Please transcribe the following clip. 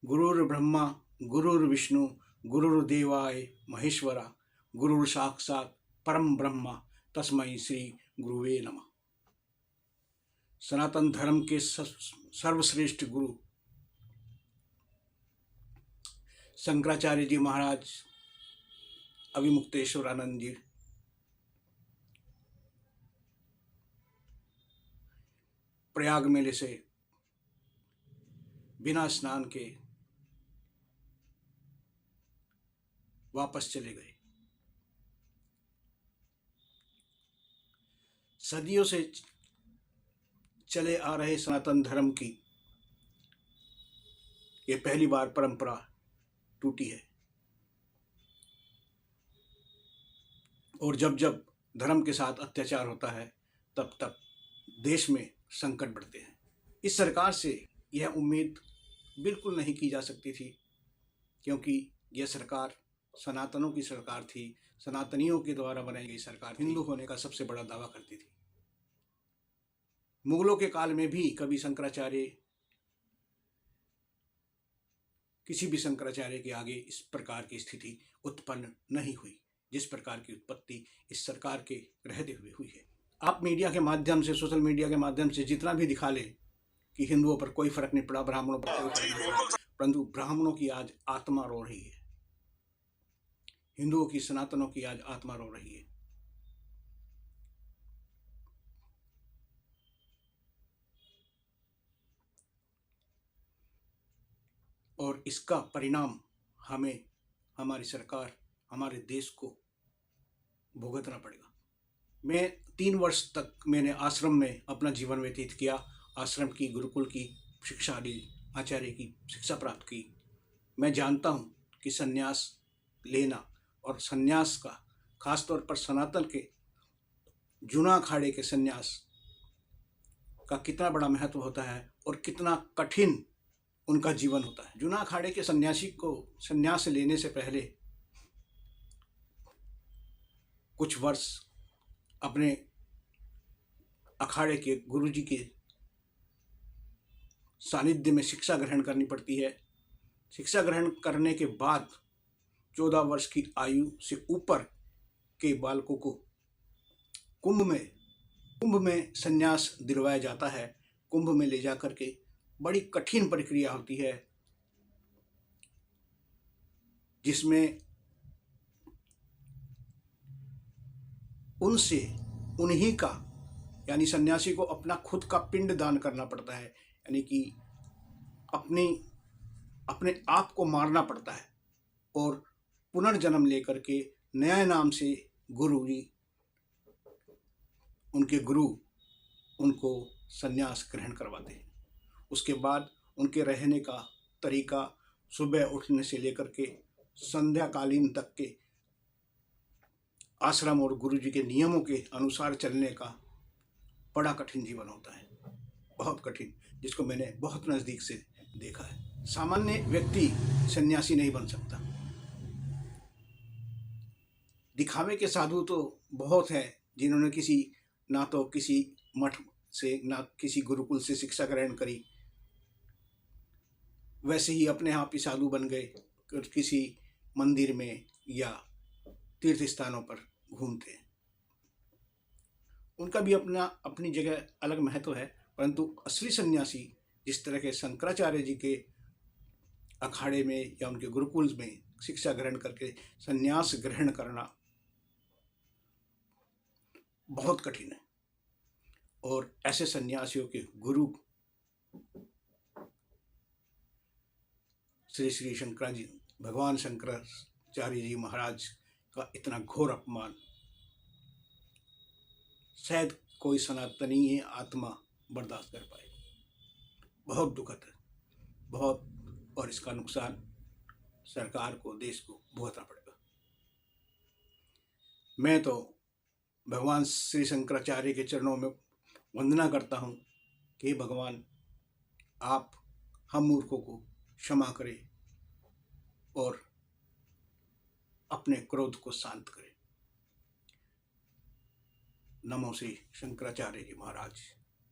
गुरुर्ब्रह्मा गुरुर्विष्णु गुरुर्देवाय महेश्वरा गुरुर्साक्षात् परम ब्रह्मा तस्मै श्री गुरुवे नमः। सनातन धर्म के सर्वश्रेष्ठ गुरु शंकराचार्य जी महाराज अविमुक्तेश्वरानंद जी प्रयाग मेले से बिना स्नान के वापस चले गए। सदियों से चले आ रहे सनातन धर्म की ये पहली बार परंपरा टूटी है और जब जब धर्म के साथ अत्याचार होता है तब तब देश में संकट बढ़ते हैं। इस सरकार से यह उम्मीद बिल्कुल नहीं की जा सकती थी क्योंकि यह सरकार सनातनों की सरकार थी। सनातनियों के द्वारा बनाई गई सरकार हिंदू होने का सबसे बड़ा दावा करती थी। मुगलों के काल में भी कभी किसी भी शंकराचार्य के आगे इस प्रकार की स्थिति उत्पन्न नहीं हुई जिस प्रकार की उत्पत्ति इस सरकार के रहते हुए हुई है। आप मीडिया के माध्यम से, सोशल मीडिया के माध्यम से जितना भी दिखा ले कि हिंदुओं पर कोई फर्क नहीं पड़ा, ब्राह्मणों पर कोई फर्क नहीं पड़ा, परंतु ब्राह्मणों की आज आत्मा रो रही है, हिंदुओं की, सनातनों की आज आत्मा रो रही है। और इसका परिणाम हमें, हमारी सरकार, हमारे देश को भुगतना पड़ेगा। मैं 3 वर्ष तक मैंने आश्रम में अपना जीवन व्यतीत किया। आश्रम की, गुरुकुल की शिक्षा ली, आचार्य की शिक्षा प्राप्त की। मैं जानता हूँ कि संन्यास लेना और संन्यास का, खासतौर पर सनातन के जूना अखाड़े के संन्यास का कितना बड़ा महत्व होता है और कितना कठिन उनका जीवन होता है। जूना अखाड़े के सन्यासी को संन्यास लेने से पहले कुछ वर्ष अपने अखाड़े के गुरुजी के सानिध्य में शिक्षा ग्रहण करनी पड़ती है। शिक्षा ग्रहण करने के बाद 14 वर्ष की आयु से ऊपर के बालकों को कुंभ में संन्यास दिलवाया जाता है। कुंभ में ले जाकर के बड़ी कठिन प्रक्रिया होती है जिसमें उन्हीं का, यानी सन्यासी को अपना खुद का पिंड दान करना पड़ता है, यानी कि अपने आप को मारना पड़ता है और पुनर्जन्म लेकर के नया नाम से उनके गुरु उनको सन्यास ग्रहण करवाते हैं। उसके बाद उनके रहने का तरीका सुबह उठने से लेकर के संध्याकालीन तक के आश्रम और गुरुजी के नियमों के अनुसार चलने का बड़ा कठिन जीवन होता है, बहुत कठिन, जिसको मैंने बहुत नज़दीक से देखा है। सामान्य व्यक्ति सन्यासी नहीं बन सकता। दिखावे के साधु तो बहुत हैं जिन्होंने ना तो किसी मठ से, ना किसी गुरुकुल से शिक्षा ग्रहण करी, वैसे ही अपने आप ही साधु बन गए, किसी मंदिर में या तीर्थ स्थानों पर घूमते हैं। उनका भी अपनी जगह अलग महत्व है, परंतु असली सन्यासी जिस तरह के शंकराचार्य जी के अखाड़े में या उनके गुरुकुल में शिक्षा ग्रहण करके सन्यास ग्रहण करना बहुत कठिन है। और ऐसे सन्यासियों के गुरु श्री शंकराचार्य जी, भगवान शंकराचार्य जी महाराज का इतना घोर अपमान शायद कोई सनातनी आत्मा बर्दाश्त कर पाए। बहुत दुखद है, बहुत, और इसका नुकसान सरकार को, देश को भुगतना पड़ेगा। मैं तो भगवान श्री शंकराचार्य के चरणों में वंदना करता हूँ कि भगवान, आप हम मूर्खों को क्षमा करें और अपने क्रोध को शांत करें। नमो श्री शंकराचार्य जी महाराज।